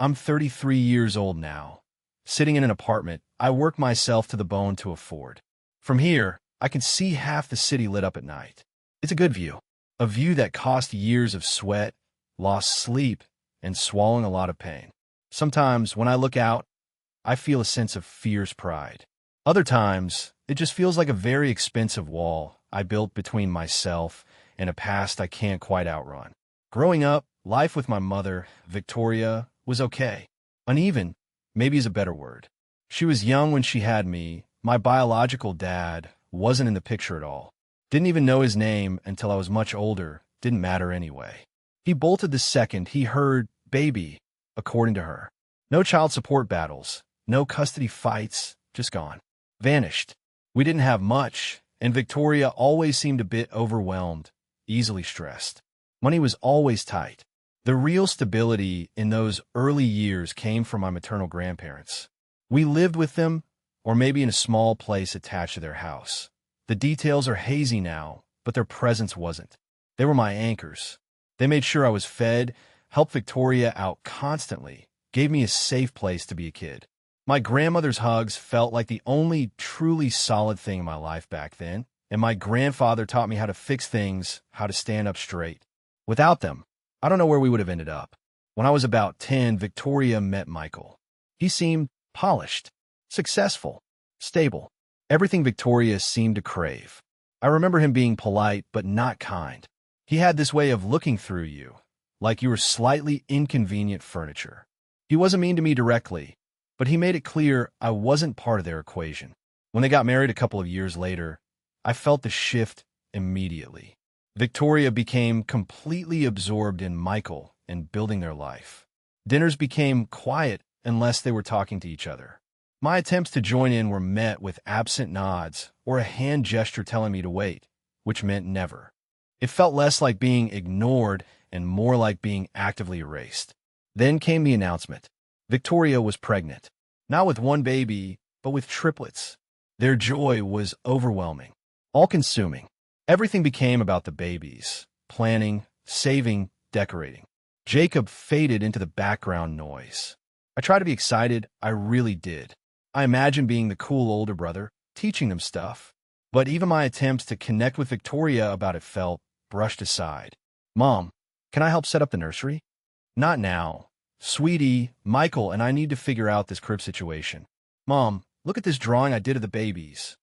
I'm 33 years old now, sitting in an apartment I work myself to the bone to afford. From here, I can see half the city lit up at night. It's a good view, a view that cost years of sweat, lost sleep, and swallowing a lot of pain. Sometimes, when I look out, I feel a sense of fierce pride. Other times, it just feels like a very expensive wall I built between myself and a past I can't quite outrun. Growing up, life with my mother, Victoria, was okay. Uneven, maybe is a better word. She was young when she had me. My biological dad wasn't in the picture at all. Didn't even know his name until I was much older. Didn't matter anyway. He bolted the second he heard baby, according to her. No child support battles, no custody fights, just gone. Vanished. We didn't have much, and Victoria always seemed a bit overwhelmed, easily stressed. Money was always tight. The real stability in those early years came from my maternal grandparents. We lived with them, or maybe in a small place attached to their house. The details are hazy now, but their presence wasn't. They were my anchors. They made sure I was fed, helped Victoria out constantly, gave me a safe place to be a kid. My grandmother's hugs felt like the only truly solid thing in my life back then, and my grandfather taught me how to fix things, how to stand up straight. Without them, I don't know where we would have ended up. When I was about 10, Victoria met Michael. He seemed polished, successful, stable. Everything Victoria seemed to crave. I remember him being polite but not kind. He had this way of looking through you, like you were slightly inconvenient furniture. He wasn't mean to me directly, but he made it clear I wasn't part of their equation. When they got married a couple of years later, I felt the shift immediately. Victoria became completely absorbed in Michael and building their life. Dinners became quiet unless they were talking to each other. My attempts to join in were met with absent nods or a hand gesture telling me to wait, which meant never. It felt less like being ignored and more like being actively erased. Then came the announcement. Victoria was pregnant, not with one baby, but with triplets. Their joy was overwhelming, all-consuming. Everything became about the babies, planning, saving, decorating. Jacob faded into the background noise. I tried to be excited, I really did. I imagined being the cool older brother, teaching them stuff. But even my attempts to connect with Victoria about it felt brushed aside. Mom, can I help set up the nursery? Not now. Sweetie, Michael and I need to figure out this crib situation. Mom, look at this drawing I did of the babies.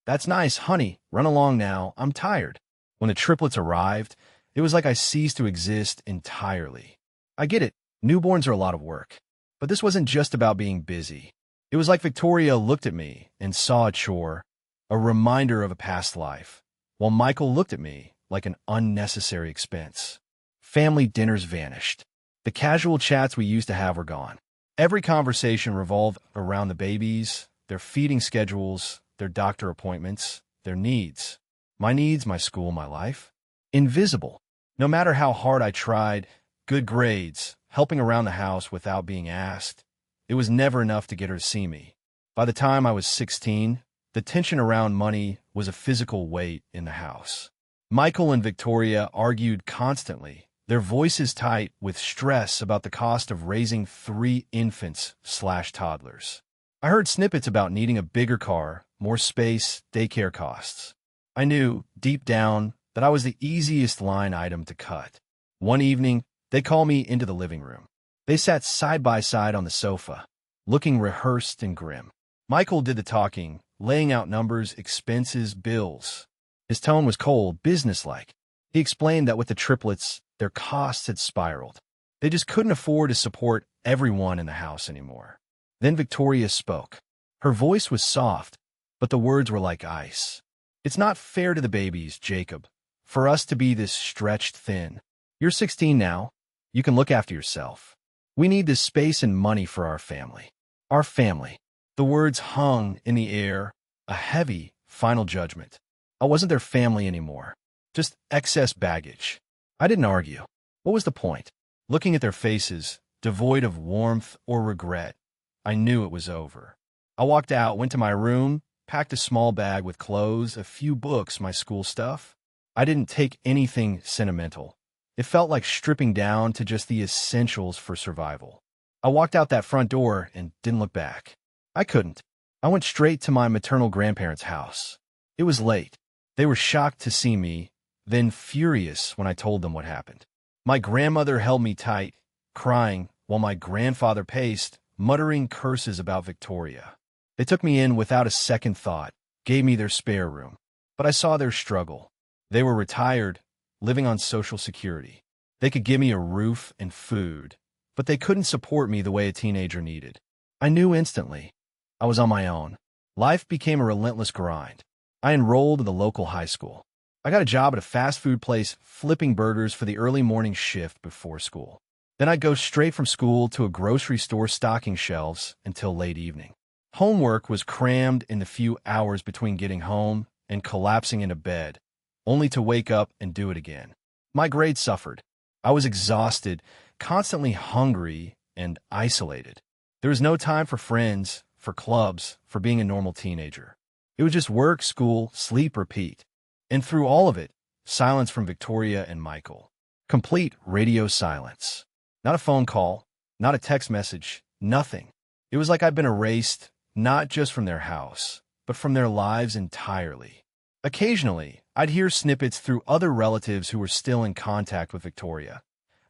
That's nice, honey. Run along now. I'm tired. When the triplets arrived, it was like I ceased to exist entirely. I get it. Newborns are a lot of work. But this wasn't just about being busy. It was like Victoria looked at me and saw a chore, a reminder of a past life, while Michael looked at me like an unnecessary expense. Family dinners vanished. The casual chats we used to have were gone. Every conversation revolved around the babies, their feeding schedules, their doctor appointments, their needs. My needs, my school, my life. Invisible. No matter how hard I tried, good grades, helping around the house without being asked, it was never enough to get her to see me. By the time I was 16, the tension around money was a physical weight in the house. Michael and Victoria argued constantly, their voices tight with stress about the cost of raising 3 infants/toddlers. I heard snippets about needing a bigger car, more space, daycare costs. I knew, deep down, that I was the easiest line item to cut. One evening, they called me into the living room. They sat side by side on the sofa, looking rehearsed and grim. Michael did the talking, laying out numbers, expenses, bills. His tone was cold, businesslike. He explained that with the triplets, their costs had spiraled. They just couldn't afford to support everyone in the house anymore. Then Victoria spoke. Her voice was soft, but the words were like ice. It's not fair to the babies, Jacob, for us to be this stretched thin. You're 16 now. You can look after yourself. We need this space and money for our family. Our family. The words hung in the air, a heavy, final judgment. I wasn't their family anymore, just excess baggage. I didn't argue. What was the point? Looking at their faces, devoid of warmth or regret, I knew it was over. I walked out, went to my room, packed a small bag with clothes, a few books, my school stuff. I didn't take anything sentimental. It felt like stripping down to just the essentials for survival. I walked out that front door and didn't look back. I couldn't. I went straight to my maternal grandparents' house. It was late. They were shocked to see me, then furious when I told them what happened. My grandmother held me tight, crying, while my grandfather paced, muttering curses about Victoria. They took me in without a second thought, gave me their spare room. But I saw their struggle. They were retired, living on Social Security. They could give me a roof and food, but they couldn't support me the way a teenager needed. I knew instantly. I was on my own. Life became a relentless grind. I enrolled in the local high school. I got a job at a fast food place flipping burgers for the early morning shift before school. Then I'd go straight from school to a grocery store stocking shelves until late evening. Homework was crammed in the few hours between getting home and collapsing into bed, only to wake up and do it again. My grades suffered. I was exhausted, constantly hungry, and isolated. There was no time for friends, for clubs, for being a normal teenager. It was just work, school, sleep, repeat. And through all of it, silence from Victoria and Michael. Complete radio silence. Not a phone call, not a text message, nothing. It was like I'd been erased, not just from their house, but from their lives entirely. Occasionally, I'd hear snippets through other relatives who were still in contact with Victoria.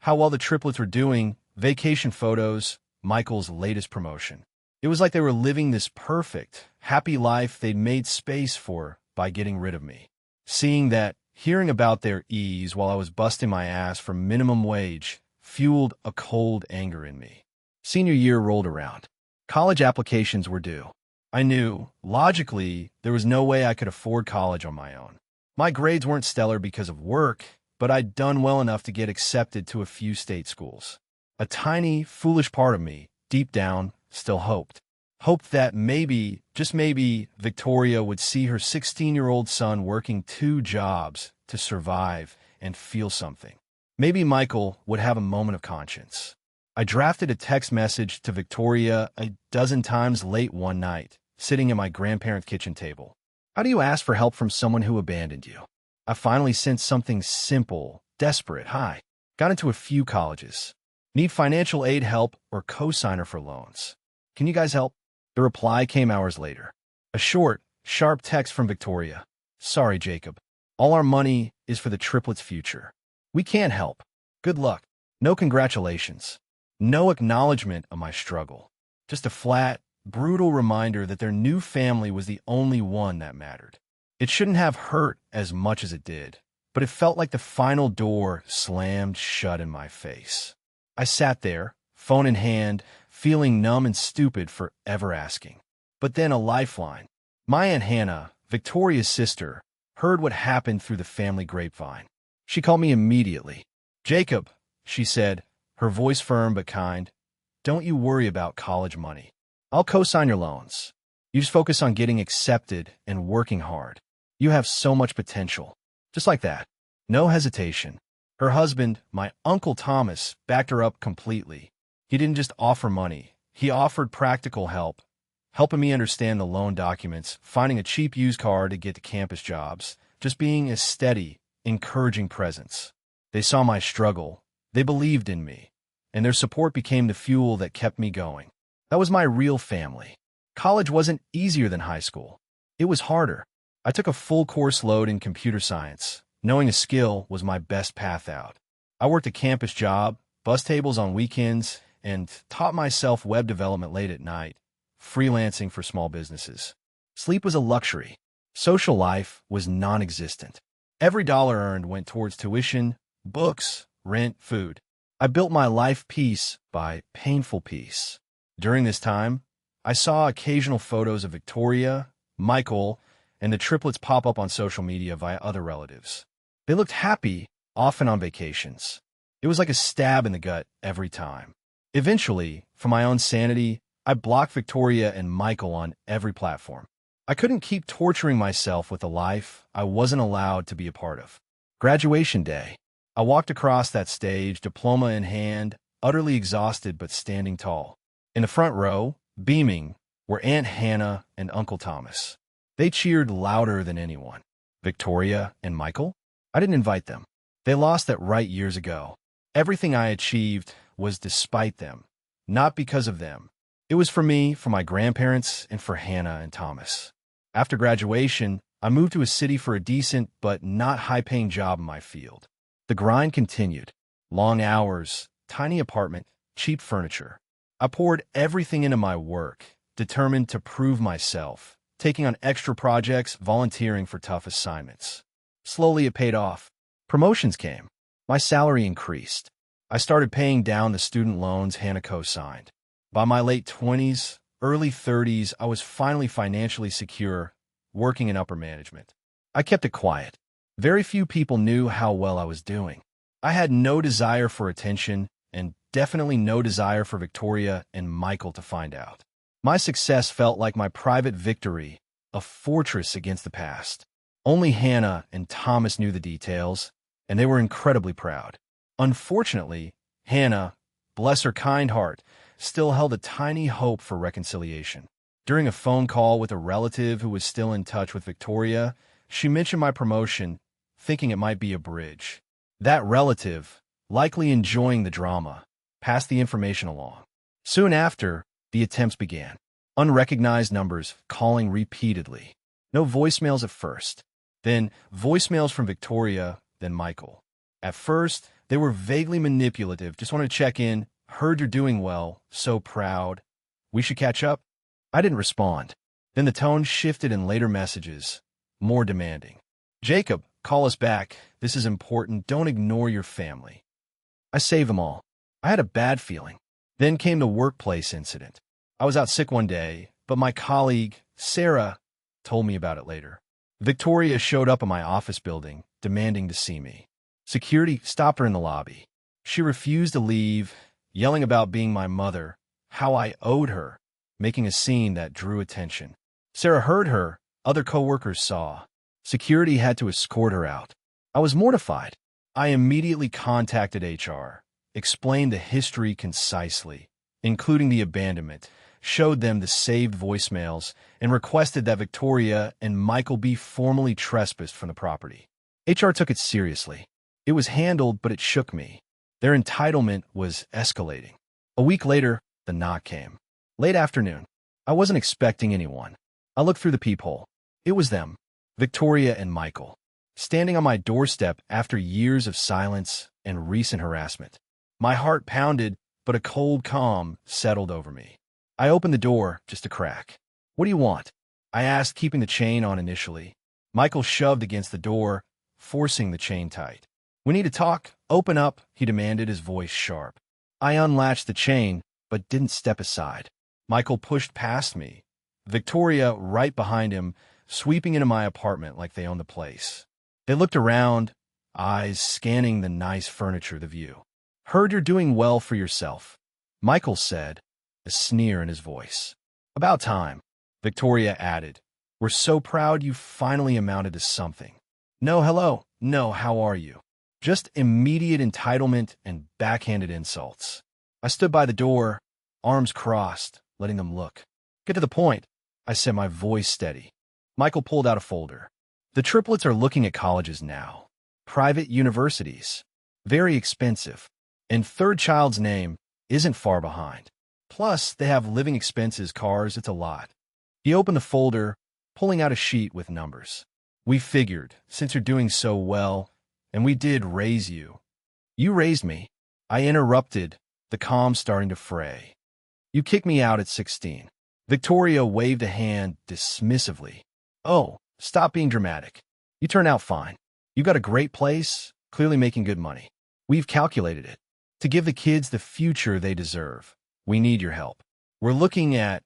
How well the triplets were doing, vacation photos, Michael's latest promotion. It was like they were living this perfect, happy life they'd made space for by getting rid of me. Seeing that, hearing about their ease while I was busting my ass for minimum wage, fueled a cold anger in me. Senior year rolled around. College applications were due. I knew, logically, there was no way I could afford college on my own. My grades weren't stellar because of work, but I'd done well enough to get accepted to a few state schools. A tiny, foolish part of me, deep down, still hoped. Hoped that maybe, just maybe, Victoria would see her 16-year-old son working 2 jobs to survive and feel something. Maybe Michael would have a moment of conscience. I drafted a text message to Victoria a dozen times late one night, sitting at my grandparents' kitchen table. How do you ask for help from someone who abandoned you? I finally sent something simple, desperate. Hi. Got into a few colleges. Need financial aid help or co-signer for loans. Can you guys help? The reply came hours later. A short, sharp text from Victoria. Sorry, Jacob. All our money is for the triplets' future. We can't help. Good luck. No congratulations. No acknowledgement of my struggle. Just a flat, brutal reminder that their new family was the only one that mattered. It shouldn't have hurt as much as it did, but it felt like the final door slammed shut in my face. I sat there, phone in hand, feeling numb and stupid for ever asking. But then a lifeline. My Aunt Hannah, Victoria's sister, heard what happened through the family grapevine. She called me immediately. Jacob, she said, her voice firm but kind, don't you worry about college money. I'll co-sign your loans. You just focus on getting accepted and working hard. You have so much potential. Just like that. No hesitation. Her husband, my Uncle Thomas, backed her up completely. He didn't just offer money. He offered practical help, helping me understand the loan documents, finding a cheap used car to get to campus jobs, just being a steady, encouraging presence. They saw my struggle. They believed in me, and their support became the fuel that kept me going. That was my real family. College wasn't easier than high school. It was harder. I took a full course load in computer science, knowing a skill was my best path out. I worked a campus job, bus tables on weekends, and taught myself web development late at night, freelancing for small businesses. Sleep was a luxury. Social life was non-existent. Every dollar earned went towards tuition, books, rent, food. I built my life piece by painful piece. During this time, I saw occasional photos of Victoria, Michael, and the triplets pop up on social media via other relatives. They looked happy, often on vacations. It was like a stab in the gut every time. Eventually, for my own sanity, I blocked Victoria and Michael on every platform. I couldn't keep torturing myself with a life I wasn't allowed to be a part of. Graduation day. I walked across that stage, diploma in hand, utterly exhausted but standing tall. In the front row, beaming, were Aunt Hannah and Uncle Thomas. They cheered louder than anyone. Victoria and Michael? I didn't invite them. They lost that right years ago. Everything I achieved was despite them. not because of them. It was for me, for my grandparents, and for Hannah and Thomas. After graduation, I moved to a city for a decent but not high-paying job in my field. The grind continued. Long hours, tiny apartment, cheap furniture. I poured everything into my work, determined to prove myself, taking on extra projects, volunteering for tough assignments. Slowly it paid off. Promotions came. My salary increased. I started paying down the student loans Hannah co-signed. By my late 20s, early 30s, I was finally financially secure, working in upper management. I kept it quiet. Very few people knew how well I was doing. I had no desire for attention, and definitely no desire for Victoria and Michael to find out. My success felt like my private victory, a fortress against the past. Only Hannah and Thomas knew the details, and they were incredibly proud. Unfortunately, Hannah, bless her kind heart, still held a tiny hope for reconciliation. During a phone call with a relative who was still in touch with Victoria, she mentioned my promotion, thinking it might be a bridge. That relative, likely enjoying the drama, passed the information along. Soon after, the attempts began. Unrecognized numbers calling repeatedly. No voicemails at first. Then voicemails from Victoria, then Michael. At first, they were vaguely manipulative. Just wanted to check in. Heard you're doing well. So proud. We should catch up? I didn't respond. Then the tone shifted in later messages. More demanding. Jacob, call us back. This is important. Don't ignore your family. I saved them all. I had a bad feeling. Then came the workplace incident. I was out sick one day, but my colleague, Sarah, told me about it later. Victoria showed up at my office building, demanding to see me. Security stopped her in the lobby. She refused to leave, yelling about being my mother, how I owed her, making a scene that drew attention. Sarah heard her, other coworkers saw. Security had to escort her out. I was mortified. I immediately contacted HR, explained the history concisely, including the abandonment, showed them the saved voicemails, and requested that Victoria and Michael be formally trespassed from the property. HR took it seriously. It was handled, but it shook me. Their entitlement was escalating. A week later, the knock came. Late afternoon. I wasn't expecting anyone. I looked through the peephole. It was them, Victoria and Michael, standing on my doorstep after years of silence and recent harassment. My heart pounded, but a cold calm settled over me. I opened the door, just a crack. What do you want? I asked, keeping the chain on initially. Michael shoved against the door, forcing the chain tight. We need to talk. Open up, he demanded, his voice sharp. I unlatched the chain, but didn't step aside. Michael pushed past me. Victoria right behind him, sweeping into my apartment like they owned the place. They looked around, eyes scanning the nice furniture, the view. Heard you're doing well for yourself, Michael said, a sneer in his voice. About time, Victoria added. We're so proud you finally amounted to something. No, hello. No, how are you? Just immediate entitlement and backhanded insults. I stood by the door, arms crossed, letting them look. Get to the point, I said, my voice steady. Michael pulled out a folder. The triplets are looking at colleges now. Private universities. Very expensive. And third child's name isn't far behind. Plus, they have living expenses, cars, it's a lot. He opened the folder, pulling out a sheet with numbers. We figured, since you're doing so well, and we did raise you. You raised me. I interrupted, the calm starting to fray. You kicked me out at 16. Victoria waved a hand dismissively. Oh, stop being dramatic. You turned out fine. You got a great place, clearly making good money. We've calculated it. To give the kids the future they deserve, we need your help. We're looking at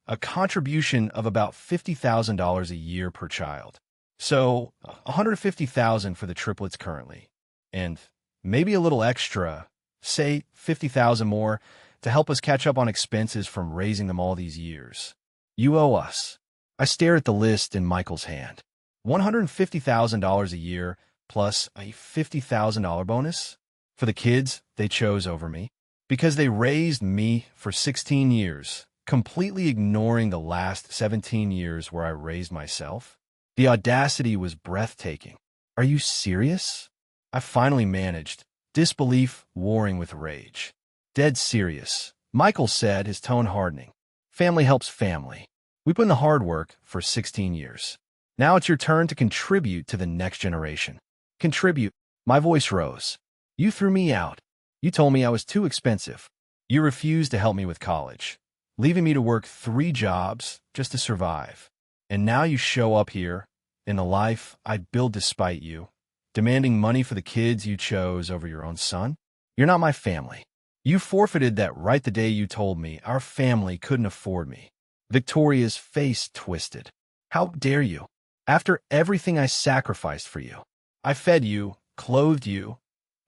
a contribution of about $50,000 a year per child. So, $150,000 for the triplets currently. And maybe a little extra, say $50,000 more, to help us catch up on expenses from raising them all these years. You owe us. I stare at the list in Michael's hand. $150,000 a year plus a $50,000 bonus? For the kids they chose over me. Because they raised me for 16 years, completely ignoring the last 17 years where I raised myself. The audacity was breathtaking. Are you serious? I finally managed, disbelief warring with rage. Dead serious, Michael said, his tone hardening. Family helps family. We put in the hard work for 16 years. Now it's your turn to contribute to the next generation. Contribute. My voice rose. You threw me out. You told me I was too expensive. You refused to help me with college, leaving me to work 3 jobs just to survive. And now you show up here, in the life I'd build despite you, demanding money for the kids you chose over your own son? You're not my family. You forfeited that right the day you told me our family couldn't afford me. Victoria's face twisted. How dare you? After everything I sacrificed for you. I fed you, clothed you,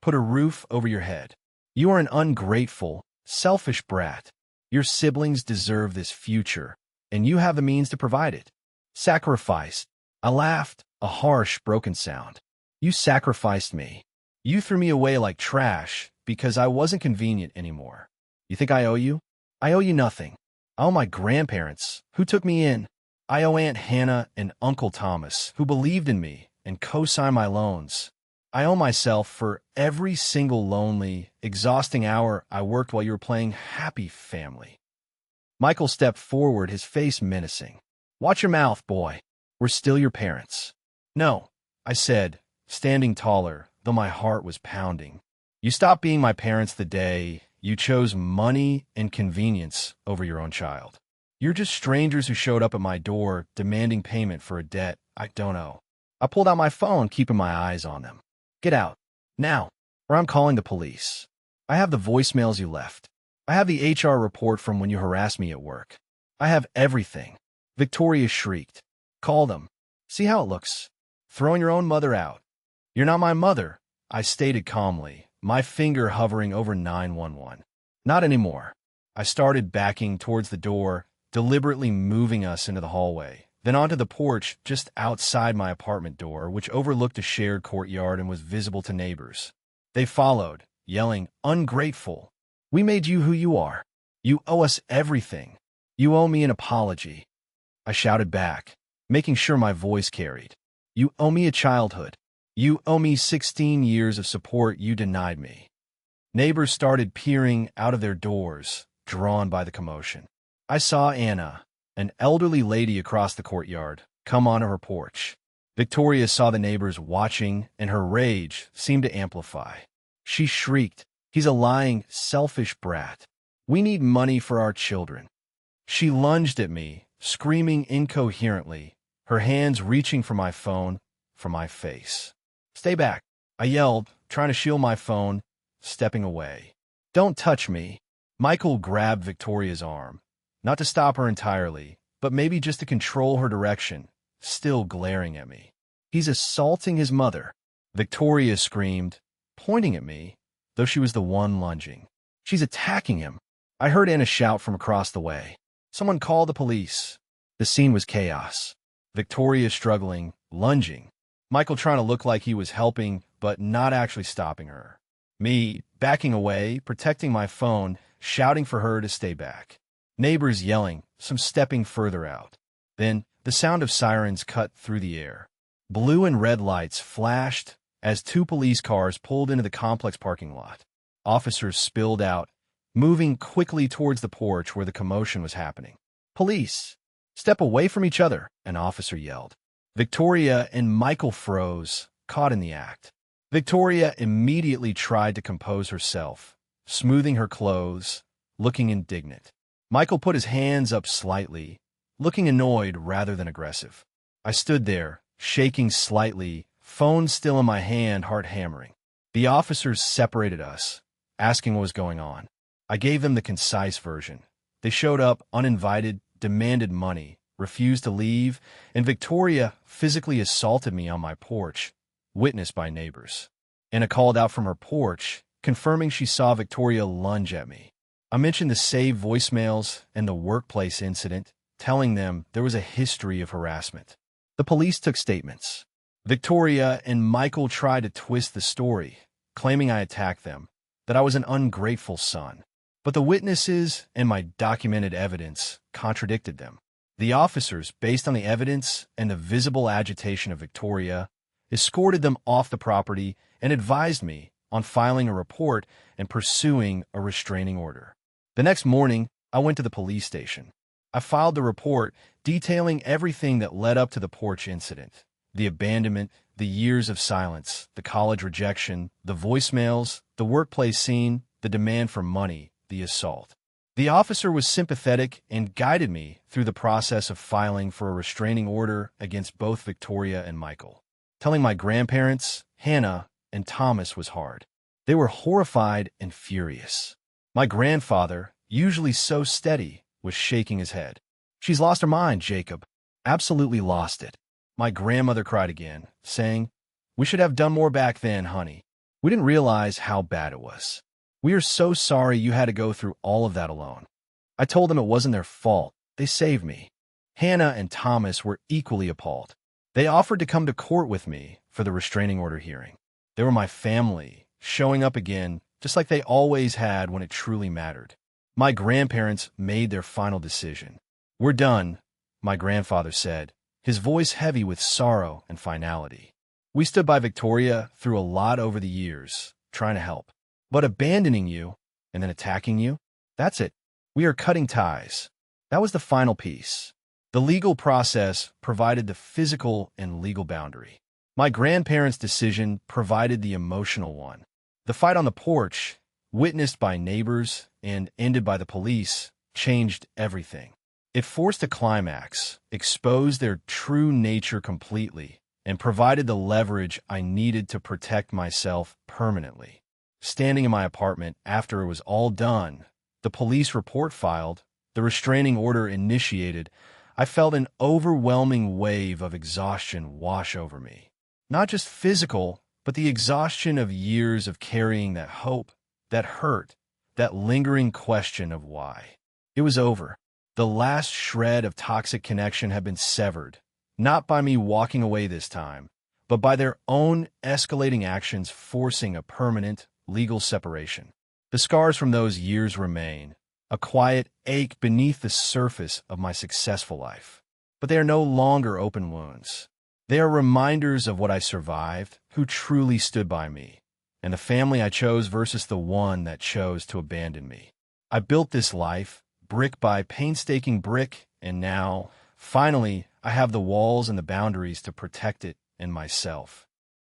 put a roof over your head. You are an ungrateful, selfish brat. Your siblings deserve this future, and you have the means to provide it. Sacrifice. I laughed, a harsh, broken sound. You sacrificed me. You threw me away like trash because I wasn't convenient anymore. You think I owe you? I owe you nothing. I owe my grandparents, who took me in. I owe Aunt Hannah and Uncle Thomas, who believed in me and co-signed my loans. I owe myself for every single lonely, exhausting hour I worked while you were playing happy family. Michael stepped forward, his face menacing. Watch your mouth, boy. We're still your parents. No, I said, standing taller, though my heart was pounding. You stopped being my parents the day you chose money and convenience over your own child. You're just strangers who showed up at my door demanding payment for a debt I don't owe. I pulled out my phone, keeping my eyes on them. Get out. Now, or I'm calling the police. I have the voicemails you left. I have the HR report from when you harassed me at work. I have everything. Victoria shrieked. Call them. See how it looks. Throwing your own mother out. You're not my mother, I stated calmly, my finger hovering over 911. Not anymore. I started backing towards the door, deliberately moving us into the hallway, then onto the porch just outside my apartment door, which overlooked a shared courtyard and was visible to neighbors. They followed, yelling, ungrateful. We made you who you are. You owe us everything. You owe me an apology. I shouted back, making sure my voice carried. You owe me a childhood. You owe me 16 years of support you denied me. Neighbors started peering out of their doors, drawn by the commotion. I saw Anna, an elderly lady across the courtyard, come onto her porch. Victoria saw the neighbors watching, and her rage seemed to amplify. She shrieked, "He's a lying, selfish brat. We need money for our children." She lunged at me, screaming incoherently, her hands reaching for my phone, for my face. Stay back, I yelled, trying to shield my phone, stepping away. Don't touch me. Michael grabbed Victoria's arm, not to stop her entirely, but maybe just to control her direction, still glaring at me. He's assaulting his mother. Victoria screamed, pointing at me, though she was the one lunging. She's attacking him. I heard Anna shout from across the way. Someone call the police. The scene was chaos. Victoria struggling, lunging. Michael trying to look like he was helping, but not actually stopping her. Me, backing away, protecting my phone, shouting for her to stay back. Neighbors yelling, some stepping further out. Then, the sound of sirens cut through the air. Blue and red lights flashed as 2 police cars pulled into the complex parking lot. Officers spilled out, moving quickly towards the porch where the commotion was happening. Police! Step away from each other, an officer yelled. Victoria and Michael froze, caught in the act. Victoria immediately tried to compose herself, smoothing her clothes, looking indignant. Michael put his hands up slightly, looking annoyed rather than aggressive. I stood there, shaking slightly, phone still in my hand, heart hammering. The officers separated us, asking what was going on. I gave them the concise version. They showed up uninvited, demanded money, refused to leave, and Victoria physically assaulted me on my porch, witnessed by neighbors. Anna called out from her porch, confirming she saw Victoria lunge at me. I mentioned the saved voicemails and the workplace incident, telling them there was a history of harassment. The police took statements. Victoria and Michael tried to twist the story, claiming I attacked them, that I was an ungrateful son. But the witnesses and my documented evidence contradicted them. The officers, based on the evidence and the visible agitation of Victoria, escorted them off the property and advised me on filing a report and pursuing a restraining order. The next morning, I went to the police station. I filed the report detailing everything that led up to the Porch incident: the abandonment, the years of silence, the college rejection, the voicemails, the workplace scene, the demand for money, the assault. The officer was sympathetic and guided me through the process of filing for a restraining order against both Victoria and Michael. Telling my grandparents, Hannah, and Thomas was hard. They were horrified and furious. My grandfather, usually so steady, was shaking his head. "She's lost her mind, Jacob. Absolutely lost it." My grandmother cried again, saying, "We should have done more back then, honey. We didn't realize how bad it was. We are so sorry you had to go through all of that alone." I told them it wasn't their fault. They saved me. Hannah and Thomas were equally appalled. They offered to come to court with me for the restraining order hearing. They were my family, showing up again, just like they always had when it truly mattered. My grandparents made their final decision. "We're done," my grandfather said, his voice heavy with sorrow and finality. "We stood by Victoria through a lot over the years, trying to help. But abandoning you and then attacking you, that's it. We are cutting ties." That was the final piece. The legal process provided the physical and legal boundary. My grandparents' decision provided the emotional one. The fight on the porch, witnessed by neighbors and ended by the police, changed everything. It forced a climax, exposed their true nature completely, and provided the leverage I needed to protect myself permanently. Standing in my apartment after it was all done, the police report filed, the restraining order initiated, I felt an overwhelming wave of exhaustion wash over me. Not just physical, but the exhaustion of years of carrying that hope, that hurt, that lingering question of why. It was over. The last shred of toxic connection had been severed, not by me walking away this time, but by their own escalating actions forcing a permanent, legal separation. The scars from those years remain, a quiet ache beneath the surface of my successful life. But they are no longer open wounds. They are reminders of what I survived, who truly stood by me, and the family I chose versus the one that chose to abandon me. I built this life, brick by painstaking brick, and now, finally, I have the walls and the boundaries to protect it and myself.